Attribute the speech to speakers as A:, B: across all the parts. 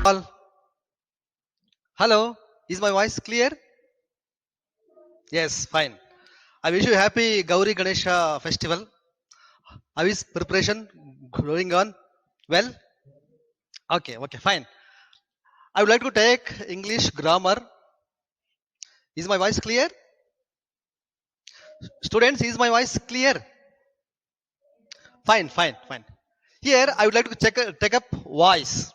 A: All. Hello, is my voice clear? Yes, fine. I wish you happy Gauri Ganesha festival. How is preparation going on? Well, okay, fine. I would like to take English grammar. Is my voice clear? Students, is my voice clear? Fine. Here, I would like to take up voice.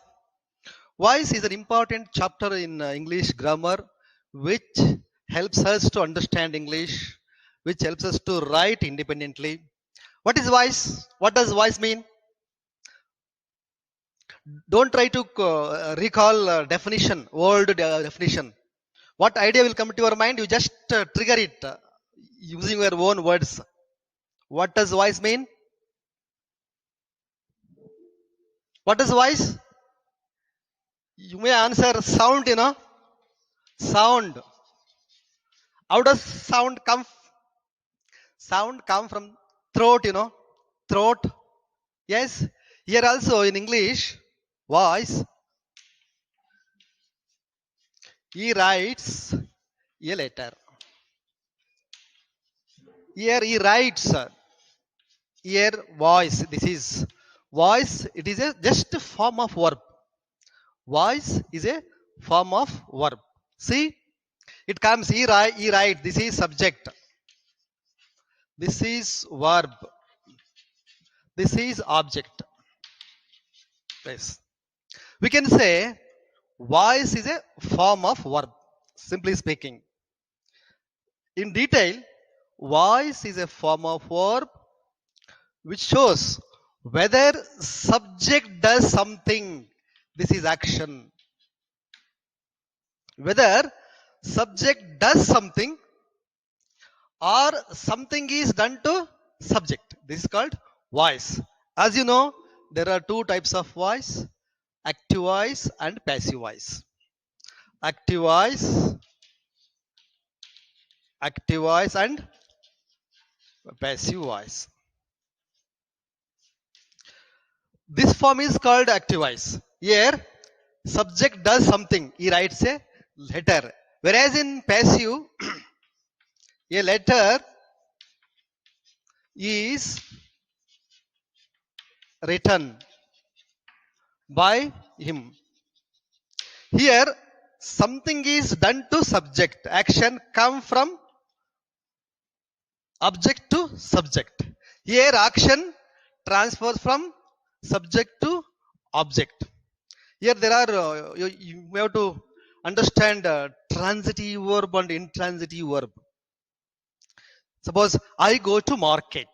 A: Voice is an important chapter in English grammar, which helps us to understand English, which helps us to write independently. What is voice? What does voice mean? Don't try to recall definition, definition. What idea will come to your mind? You just trigger it using your own words. What does voice mean? What is voice? You may answer sound, sound. How does sound come? Sound come from throat, throat. Yes. Here also in English, voice, he writes a letter. Here he writes. Here voice. This is voice. It is a just a form of verb. Voice is a form of verb. See, it comes. He write. This is subject. This is verb. This is object. Yes. We can say voice is a form of verb. Simply speaking. In detail, voice is a form of verb which shows whether subject does something. This is action. Whether subject does something or something is done to subject. This is called voice. As you know, there are two types of voice: active voice and passive voice. Active voice, and passive voice. This form is called active voice. Here, subject does something. He writes a letter. Whereas in passive, a letter is written by him. Here, something is done to subject. Action come from object to subject. Here, action transfers from subject to object. Here, there are you have to understand transitive verb and intransitive verb. Suppose I go to market.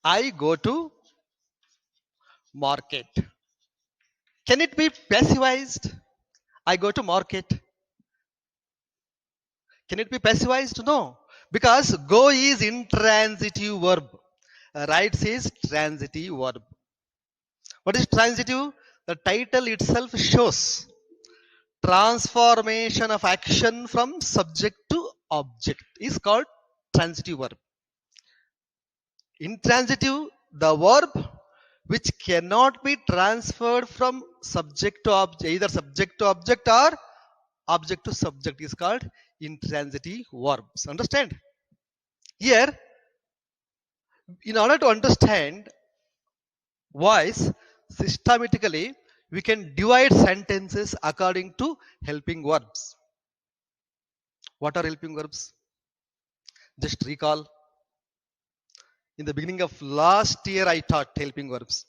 A: I go to market. Can it be passivized? I go to market. Can it be passivized? No. Because go is intransitive verb. Writes is transitive verb. What is transitive? The title itself shows transformation of action from subject to object is called transitive verb. Intransitive, the verb which cannot be transferred from subject to object, either subject to object or object to subject, is called intransitive verbs. Understand? Here, in order to understand voice systematically, we can divide sentences according to helping verbs. What are helping verbs? Just recall. In the beginning of last year, I taught helping verbs.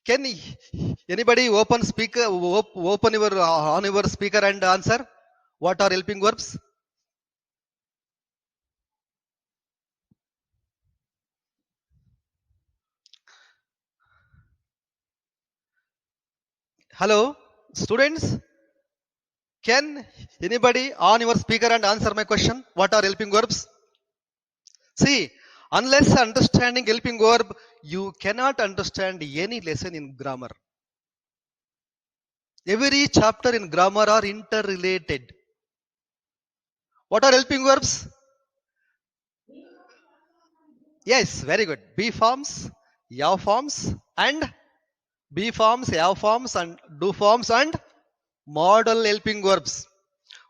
A: Can anybody open your on your speaker and answer? What are helping verbs? Hello, students. Can anybody on your speaker and answer my question? What are helping verbs? See, unless understanding helping verb, you cannot understand any lesson in grammar. Every chapter in grammar are interrelated. What are helping verbs? Yes, very good. Be forms, yaw forms, and be forms, have forms, and do forms, and modal helping verbs.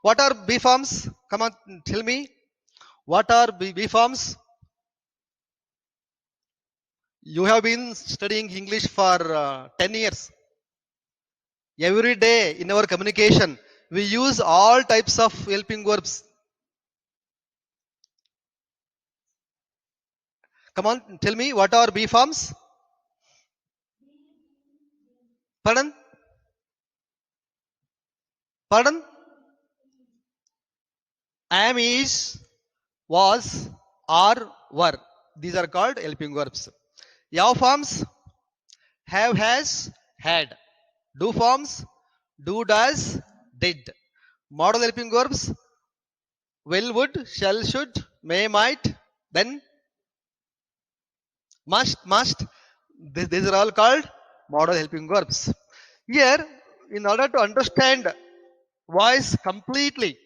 A: What are be forms? Come on, tell me. What are be forms? You have been studying English for 10 years. Every day in our communication, we use all types of helping verbs. Come on, tell me what are be forms? Pardon? Pardon? Am, is, was, are, were. These are called helping verbs. Have forms? Have, has, had. Do forms? Do, does, did. Modal helping verbs? Will, would, shall, should, may, might, then, must. These are all called modal helping verbs. Here, in order to understand voice completely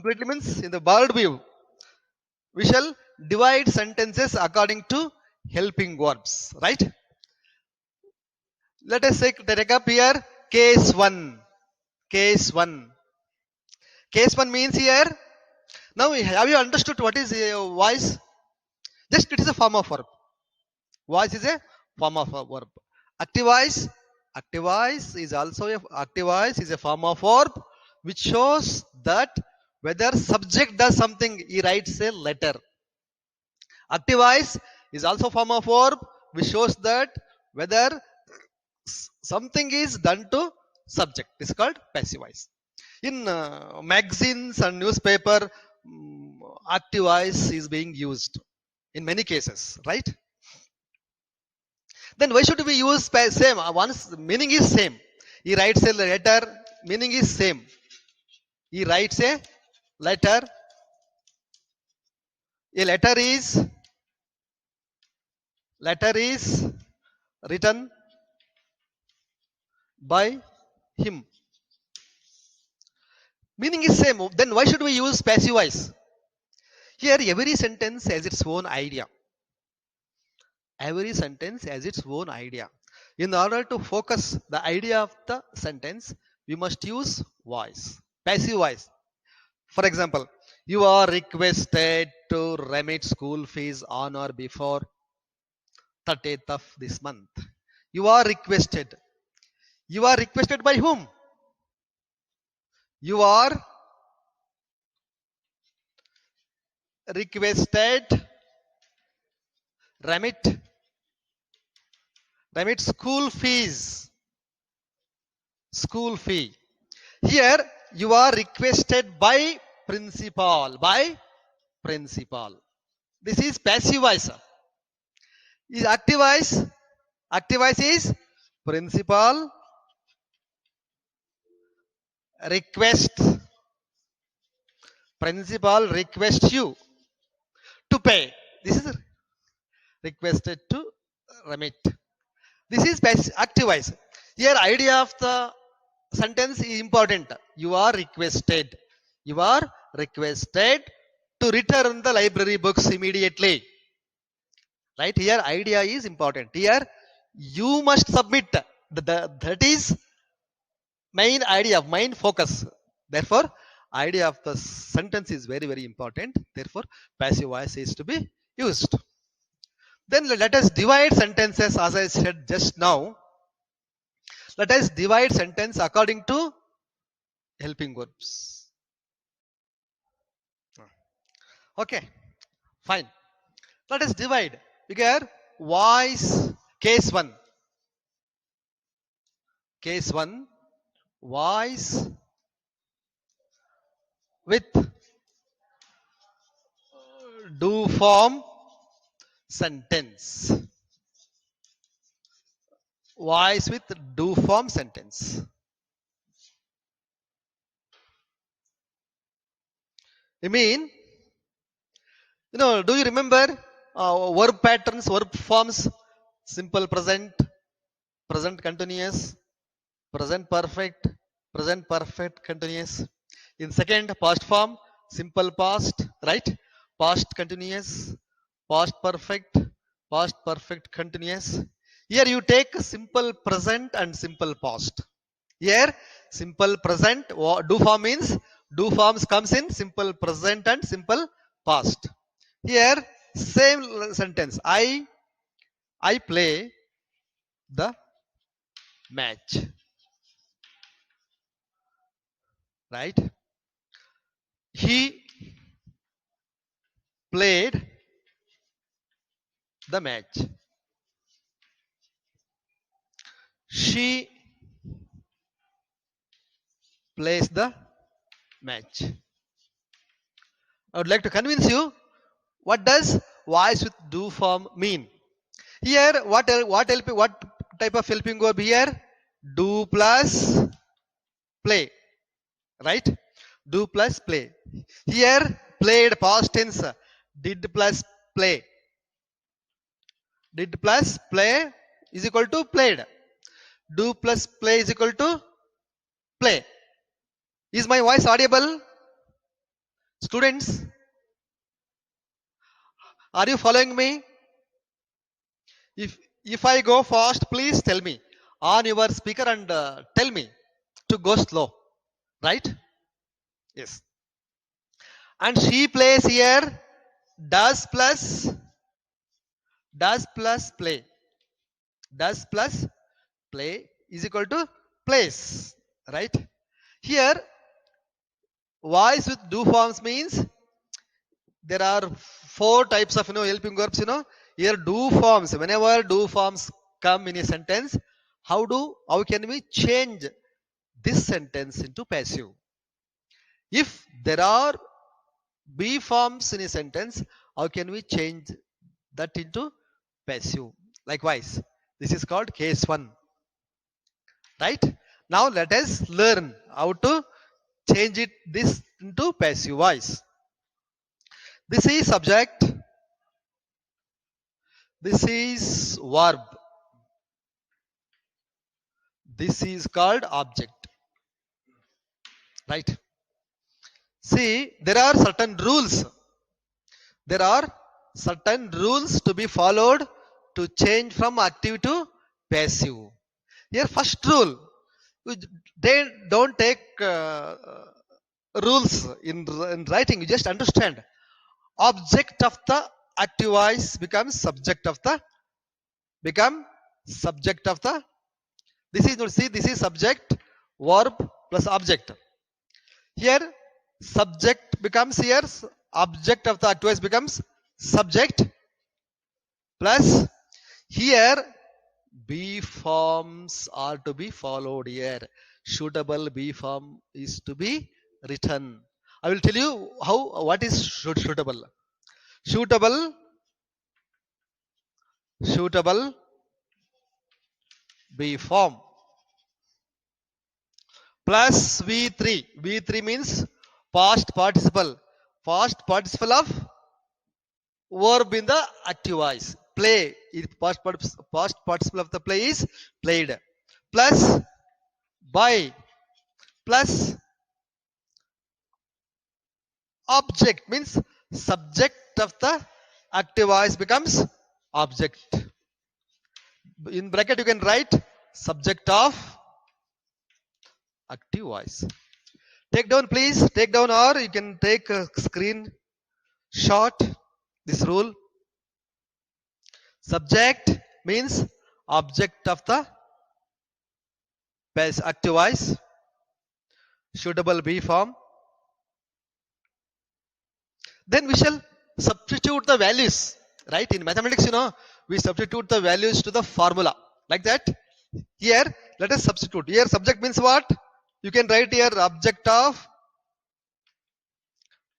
A: means in the bird view, we shall divide sentences according to helping verbs, right? Let us take up here case 1. Case 1. Case 1 means here, now have you understood what is voice? Just it is a form of verb. Voice is a form of a verb. Active voice. Active voice is also active voice is a form of verb which shows that whether subject does something, he writes a letter. Active voice is also form of verb which shows that whether something is done to subject. This is called passive voice. In magazines and newspaper, active voice is being used in many cases, right? Then why should we use same? Once meaning is same. He writes a letter, meaning is same. He writes a letter. A letter is written by him. Meaning is same. Then why should we use passive voice? Here every sentence has its own idea. Every sentence has its own idea. In order to focus the idea of the sentence, we must use voice, passive voice. For example, you are requested to remit school fees on or before 30th of this month. You are requested. You are requested by whom? You are requested remit school fees. School fee. Here you are requested by principal. By principal. This is passive voice. Is active voice? Active voice is principal request. Principal requests you to pay. This is requested to remit. This is active voice. Here idea of the sentence is important. You are requested. You are requested to return the library books immediately. Right here idea is important. Here you must submit. That is main idea, main focus. Therefore, idea of the sentence is very, very important. Therefore, passive voice is to be used. Then let us divide sentences as I said just now. Let us divide sentence according to helping verbs. Okay, fine. Let us divide. Here, voice, case 1. Case 1, voice with do form sentence. Voice with do form sentence. I mean, do you remember verb patterns, verb forms? Simple present, present continuous, present perfect continuous. In second, past form, simple past, right? Past continuous, past perfect continuous. Here you take simple present and simple past. Here simple present do form means do forms comes in simple present and simple past. Here same sentence. I play the match. Right? He played the match. She plays the match. I would like to convince you what does voice with do form mean. Here what type of helping verb here? Do plus play, right? Do plus play. Here played past tense. Did plus play. Did plus play is equal to played. Do plus play is equal to play. Is my voice audible? Students, are you following me? If I go fast, please tell me on your speaker and tell me to go slow. Right? Yes. And she plays here does plus play. Does plus play is equal to plays. Right? Here voice with do forms means there are four types of helping verbs. Here do forms. Whenever do forms come in a sentence, how can we change this sentence into passive? If there are be forms in a sentence, how can we change that into passive? Likewise, this is called case 1. Right? Now let us learn how to change this into passive voice. This is subject. This is verb. This is called object. Right? See, there are certain rules. There are certain rules to be followed to change from active to passive. Here, first rule, they don't take rules in writing. You just understand. Object of the active voice becomes subject of the this is subject, verb plus object. Here subject becomes here object of the active voice becomes subject plus here B forms are to be followed here. Suitable B form is to be written. I will tell you what is suitable. Suitable B form plus V3. V3 means past participle. Past participle of verb in the active voice. Play. Past participle of the play is played. Plus by plus object means subject of the active voice becomes object. In bracket you can write subject of active voice. Take down please. Take down or you can take a screen shot this rule. Subject means object of the active voice. Suitable B form. Then we shall substitute the values. Right? In mathematics, we substitute the values to the formula. Like that. Here, let us substitute. Here, subject means what? You can write here object of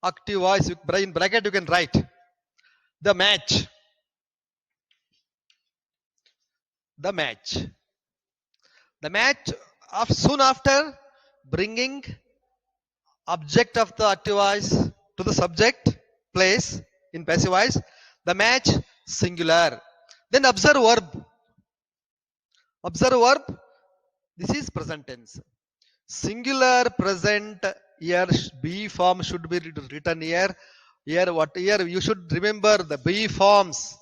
A: active voice. In bracket, you can write the match. The match. The match of soon after bringing object of the active voice to the subject place in passive voice. The match singular. Then observe verb. Observe verb. This is present tense. Singular present here B form should be written here. Here you should remember the B forms.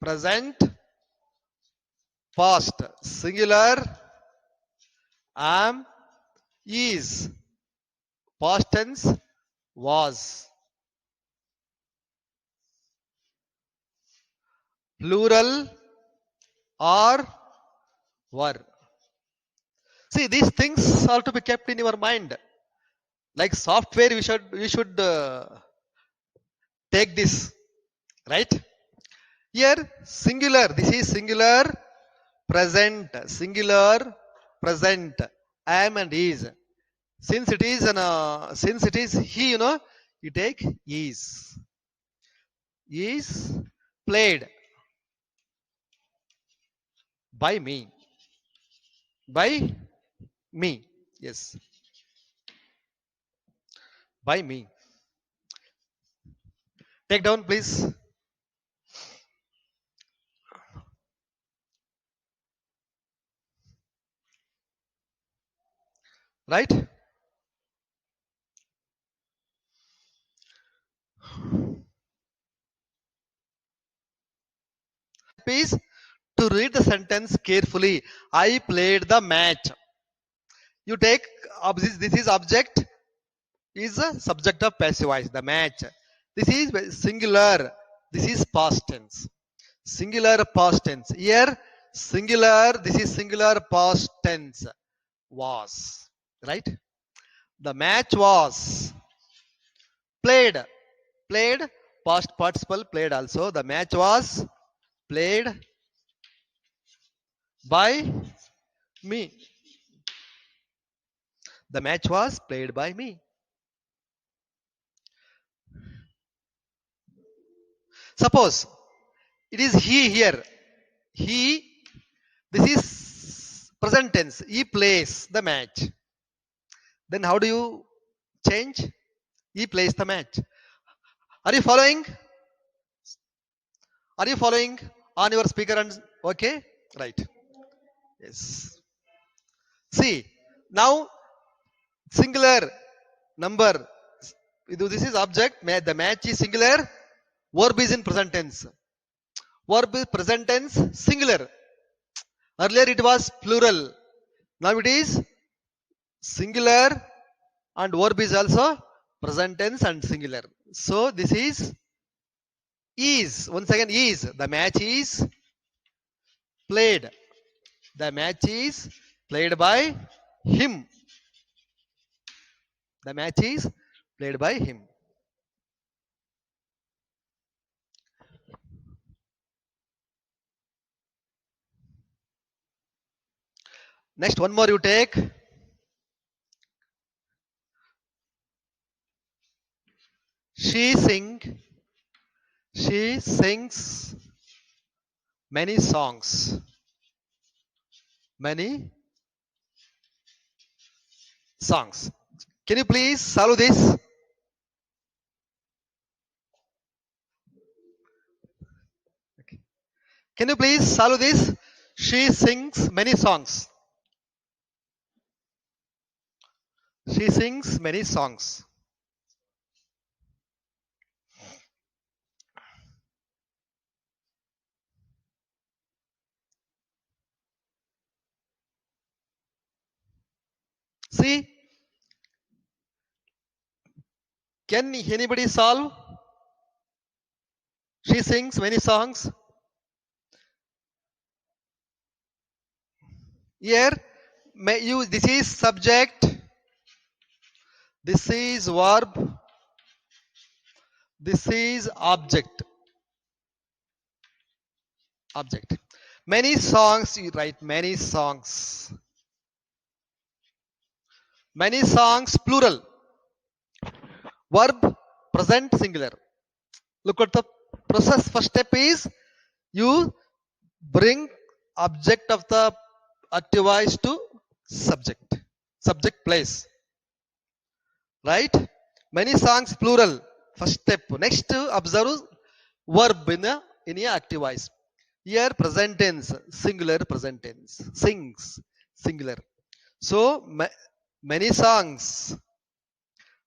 A: present, past. Singular, am, is. Past tense, was. Plural, are, were. See, these things are to be kept in your mind. Like software, we should take this, right? Here, singular. This is singular, present, singular, present, am and is. Since it is he, you take is. Is played by me. By me. Yes. By me. Take down, please. Right? Please to read the sentence carefully. I played the match. You take this is object, is a subject of passive voice, the match. This is singular. This is past tense. Singular past tense. Here, singular, this is singular past tense. Was. Right? The match was played. Played, past participle, played also. The match was played by me. The match was played by me. Suppose it is he here. He, this is present tense. He plays the match. Then how do you change? He plays the match. Are you following? Are you following on your speaker? And okay, right. Yes. See, now singular number. This is object. The match is singular. Verb is in present tense. Verb is present tense singular. Earlier it was plural. Now it is singular and verb is also present tense and singular. So this is. Once again is. The match is played. The match is played by him. The match is played by him. Next, one more you take. She sings many songs. Many songs. Can you please solve this? Okay. Can you please solve this? She sings many songs. She sings many songs. See, can anybody solve? She sings many songs. Here, this is subject. This is verb. This is object. Object. Many songs, you write many songs. Many songs, plural. Verb, present, singular. Look at the process. First step is you bring object of the active voice to subject. Subject place. Right? Many songs, plural. First step. Next, observe verb in a active voice. Here, present tense, singular present tense. Sings, singular. So, many songs.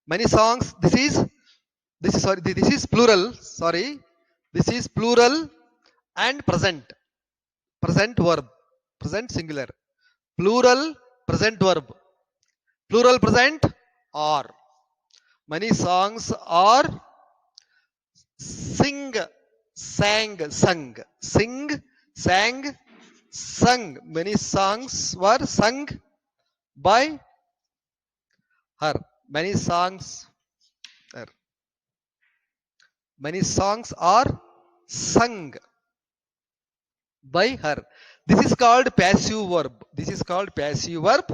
A: Many songs. This is plural. Sorry. This is plural and present verb, present singular, plural present verb, plural present are. Many songs are sing, sang, sung, sing, sang, sung. Many songs were sung by her. Many songs are, many songs are sung by her. This is called passive verb. This is called passive verb.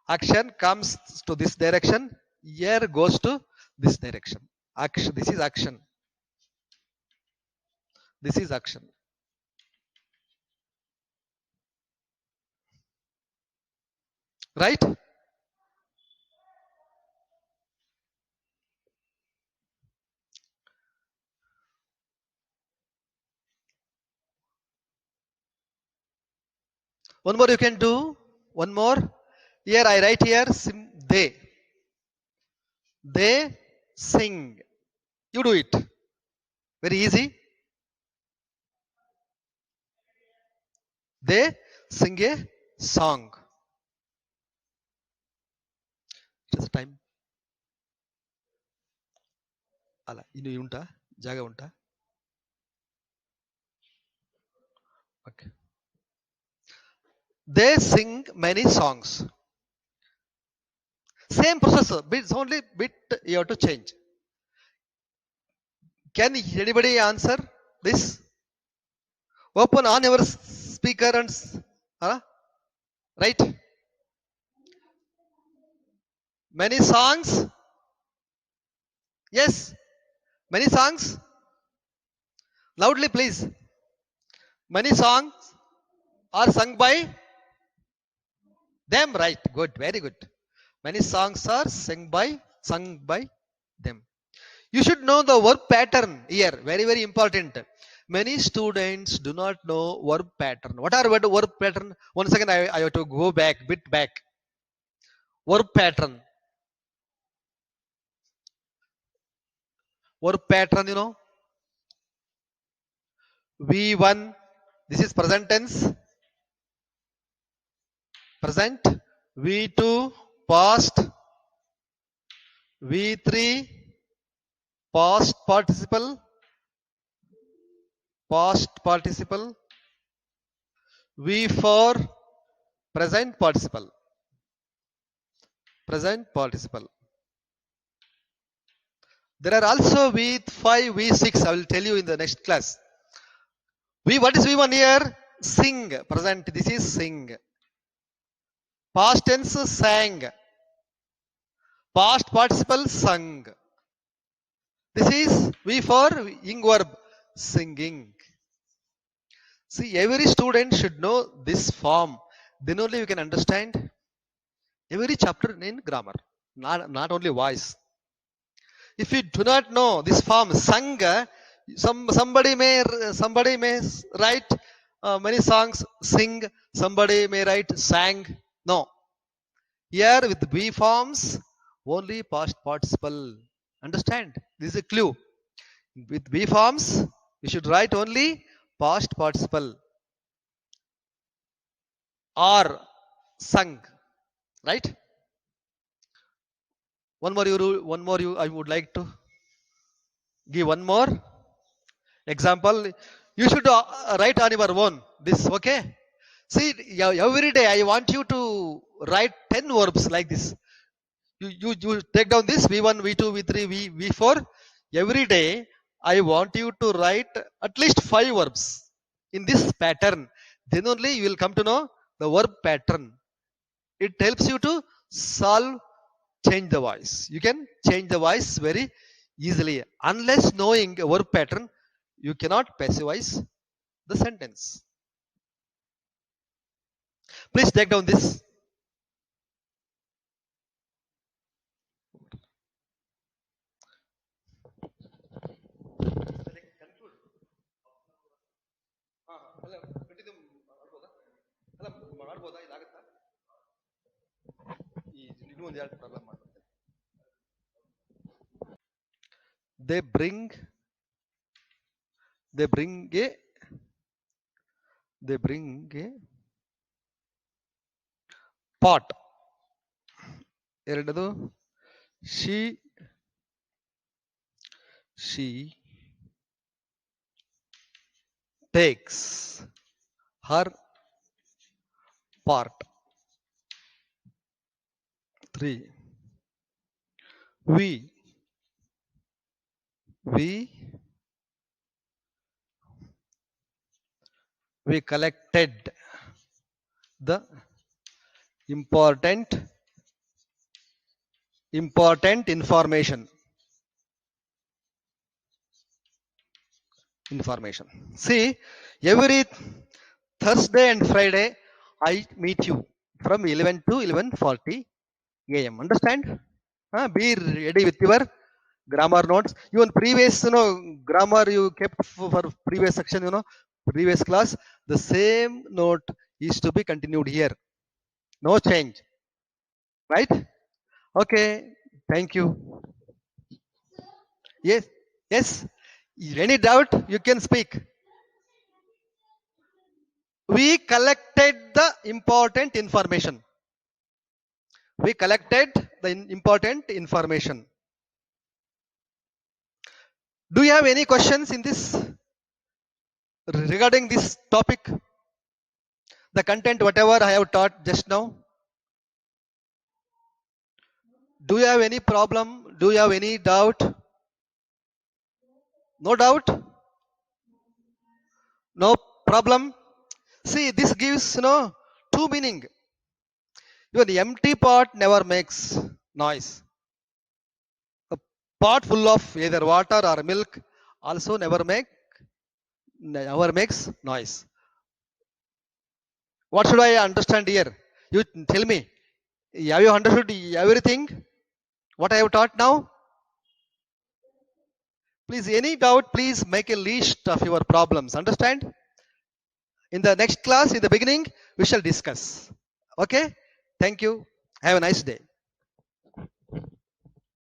A: Action comes to this direction, here goes to this direction. Action, this is action, this is action. Right? One more you can do. One more. Here I write here they. They sing. You do it. Very easy. They sing a song. Just time. ಅಲ್ಲ ಇನ್ನು ಉಂಟಾ ಜಾಗ ಉಂಟಾ Okay. They sing many songs. Same process, bit only bit you have to change. Can anybody answer this? Open on your speaker and right. Many songs. Yes. Many songs. Loudly, please. Many songs are sung by them. Right. Good. Very good. Many songs are sung by them. You should know the verb pattern here. Very, very important. Many students do not know verb pattern. What are verb pattern? One second, I have to go back, bit back. Verb pattern. Verb pattern, you know. V1, this is present tense. Present. V2, past. V3, past participle. Past participle. V4, present participle. Present participle. There are also V5, V6. I will tell you in the next class. What is V1 here? Sing. Present. This is sing. Past tense sang. Past participle sung. This is V4 ing verb singing. See, every student should know this form. Then only you can understand every chapter in grammar, not only voice. If you do not know this form, sang, somebody may write many songs, sing. Somebody may write sang. No, here with B forms, only past participle. Understand? This is a clue. With B forms, you should write only past participle or sung. Right? One more you I would like to give one more example. You should write on your own this, okay? See, every day I want you to write 10 verbs like this. You take down this V1, V2, V3, V4. Every day I want you to write at least 5 verbs in this pattern. Then only you will come to know the verb pattern. It helps you to change the voice. You can change the voice very easily. Unless knowing a verb pattern, you cannot passivize the sentence. Please take down this. They bring a they bring a pot. ಎರಡದು she takes her part. 3. We we we collected the important information. See, every Thursday and Friday I meet you from 11 to 11:40 a.m. Understand? Be ready with your grammar notes. Even previous, grammar you kept for previous section, previous class. The same note is to be continued here. No change. Right? Okay. Thank you. Yes. Yes. Any doubt? You can speak. We collected the important information. We collected the important information. Do you have any questions in this regarding this topic? The content, whatever I have taught just now. Do you have any problem? Do you have any doubt? No doubt? No problem? See, this gives, two meaning. Even the empty pot never makes noise. A pot full of either water or milk also never makes noise. What should I understand here? You tell me. Have you understood everything? What I have taught now? Please, any doubt, please make a list of your problems. Understand? In the next class, in the beginning, we shall discuss. Okay? Thank you. Have a nice day.